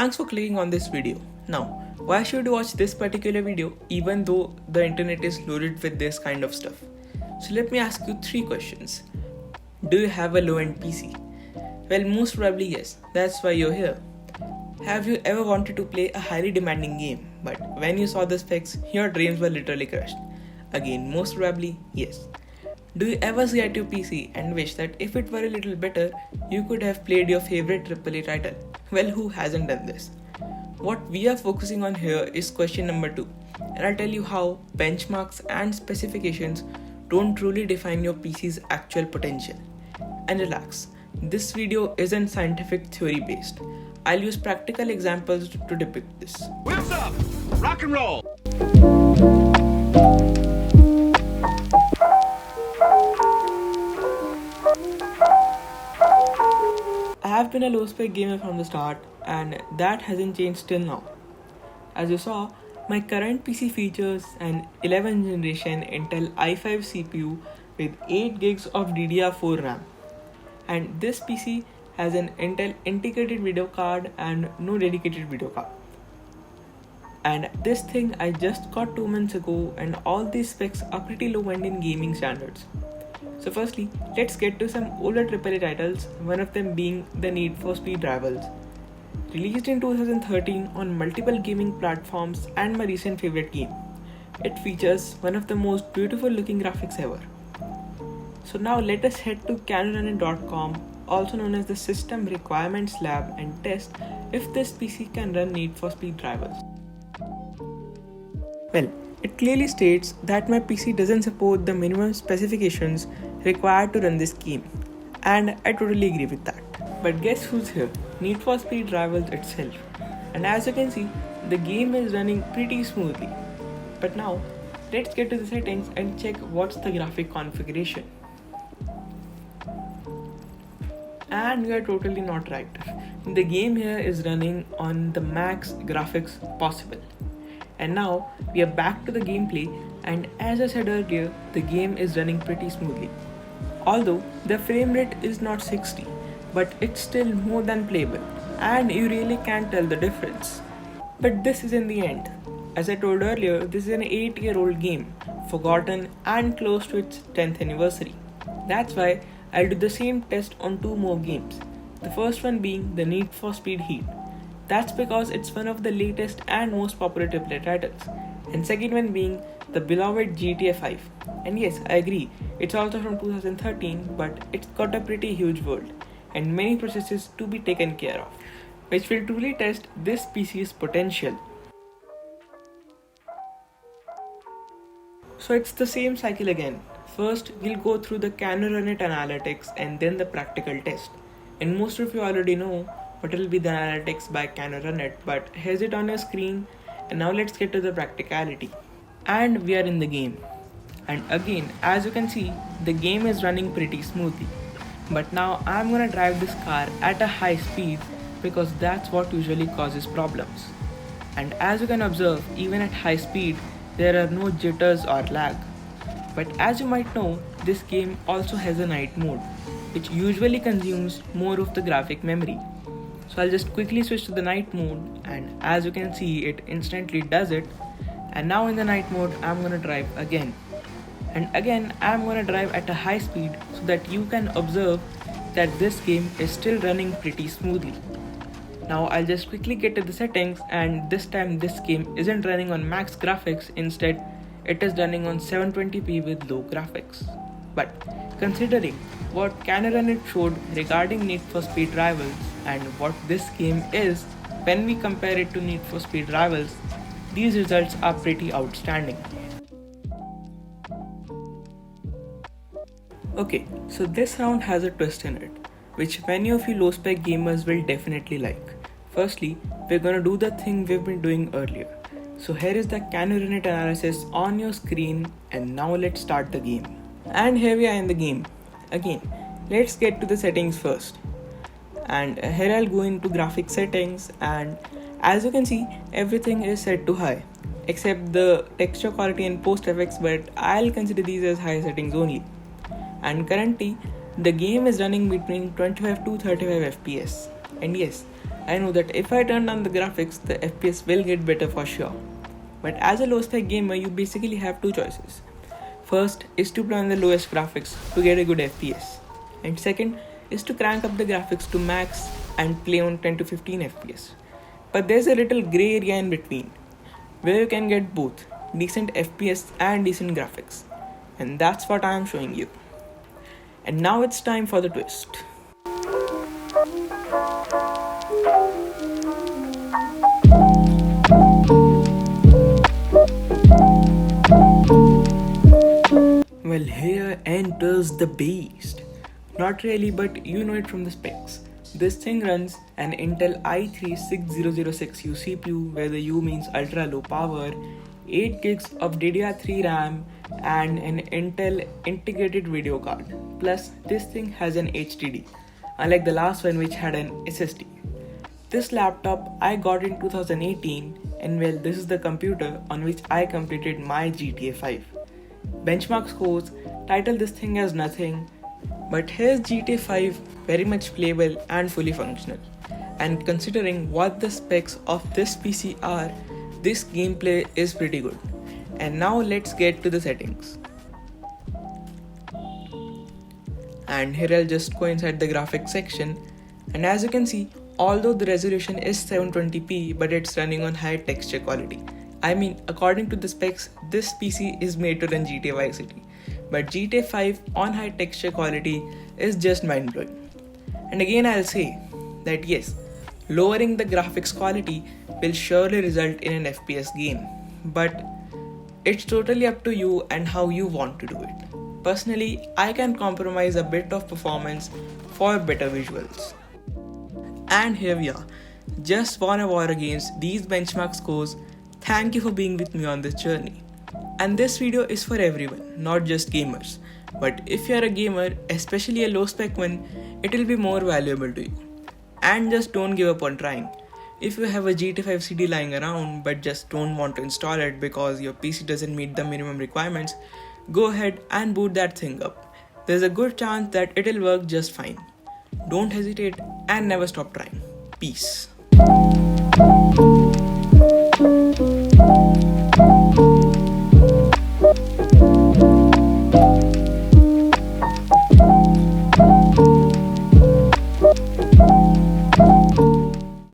Thanks for clicking on this video. Now, why should you watch this particular video even though the internet is loaded with this kind of stuff? So let me ask you 3 questions. Do you have a low-end PC? Well, most probably yes, that's why you're here. Have you ever wanted to play a highly demanding game, but when you saw the specs, your dreams were literally crushed? Again, most probably yes. Do you ever sit at your PC and wish that if it were a little better, you could have played your favorite AAA title? Well, who hasn't done this? What we are focusing on here is question number 2, and I'll tell you how benchmarks and specifications don't truly define your PC's actual potential. And relax, this video isn't scientific theory based. I'll use practical examples to depict this. Wheels up! Rock and roll! I have been a low spec gamer from the start, and that hasn't changed till now. As you saw, my current PC features an 11th generation Intel i5 CPU with 8 gigs of DDR4 RAM. And this PC has an Intel integrated video card and no dedicated video card. And this thing I just got 2 months ago, and all these specs are pretty low end in gaming standards. So firstly, let's get to some older AAA titles, one of them being the Need for Speed Rivals. Released in 2013 on multiple gaming platforms and my recent favorite game. It features one of the most beautiful looking graphics ever. So now let us head to canonrunit.com, also known as the System Requirements Lab, and test if this PC can run Need for Speed Rivals. Well, it clearly states that my PC doesn't support the minimum specifications required to run this game, and I totally agree with that. But guess who's here? Need for Speed Rivals itself. And as you can see, the game is running pretty smoothly. But now, let's get to the settings and check what's the graphic configuration. And we are totally not right. The game here is running on the max graphics possible. And now we are back to the gameplay, and as I said earlier, the game is running pretty smoothly. Although the frame rate is not 60, but it's still more than playable, and you really can't tell the difference. But this is in the end. As I told earlier, this is an 8-year-old game, forgotten and close to its 10th anniversary. That's why I'll do the same test on 2 more games. The first one being the Need for Speed Heat. That's because it's one of the latest and most popular AAA titles. And second one being the beloved GTA 5. And yes, I agree, it's also from 2013, but it's got a pretty huge world and many processes to be taken care of, which will truly test this PC's potential. So it's the same cycle again. First, we'll go through the canonrunit analytics and then the practical test. And most of you already know what will be the analytics by canonrunit, but here's it on your screen. And now let's get to the practicality. And we are in the game. And again, as you can see, the game is running pretty smoothly. But now I'm gonna drive this car at a high speed because that's what usually causes problems. And as you can observe, even at high speed, there are no jitters or lag. But as you might know, this game also has a night mode, which usually consumes more of the graphic memory. So I'll just quickly switch to the night mode, and as you can see, it instantly does it. And now in the night mode, I'm gonna drive again. And again, I'm gonna drive at a high speed so that you can observe that this game is still running pretty smoothly. Now I'll just quickly get to the settings, and this time this game isn't running on max graphics, instead it is running on 720p with low graphics. But considering what canonrunit showed regarding Need for Speed Rivals and what this game is when we compare it to Need for Speed Rivals, these results are pretty outstanding. Okay, so this round has a twist in it, which many of you low spec gamers will definitely like. Firstly, we're gonna do the thing we've been doing earlier. So here is the canonrunit analysis on your screen, and now let's start the game. And here we are in the game. Again, let's get to the settings first. And here I'll go into graphic settings, and as you can see, everything is set to high, except the texture quality and post effects, but I'll consider these as high settings only. And currently, the game is running between 25 to 35 FPS. And yes, I know that if I turn on the graphics, the FPS will get better for sure. But as a low spec gamer, you basically have two choices. First is to play on the lowest graphics to get a good FPS, and second is to crank up the graphics to max and play on 10 to 15 FPS. But there's a little grey area in between, where you can get both decent FPS and decent graphics, and that's what I am showing you. And now it's time for the twist. Well, here enters the beast. Not really, but you know it from the specs. This thing runs an Intel i3-6006U CPU, where the U means ultra low power, 8 gigs of DDR3 RAM, and an Intel integrated video card. Plus, this thing has an HDD, unlike the last one which had an SSD. This laptop I got in 2018, and well, this is the computer on which I completed my GTA 5. Benchmark scores title this thing as nothing, but here's GTA 5 very much playable and fully functional. And considering what the specs of this PC are, this gameplay is pretty good. And now let's get to the settings. And here I'll just go inside the graphics section, and as you can see, although the resolution is 720p, but it's running on high texture quality. I mean, according to the specs, this PC is made to run GTA Vice City, but GTA 5 on high texture quality is just mind-blowing. And again I'll say that yes, lowering the graphics quality will surely result in an FPS game, but it's totally up to you and how you want to do it. Personally, I can compromise a bit of performance for better visuals. And here we are, just won a war against these benchmark scores. Thank you for being with me on this journey. And this video is for everyone, not just gamers. But if you're a gamer, especially a low spec one, it will be more valuable to you. And just don't give up on trying. If you have a GTA 5 CD lying around but just don't want to install it because your PC doesn't meet the minimum requirements, go ahead and boot that thing up. There's a good chance that it'll work just fine. Don't hesitate and never stop trying. Peace.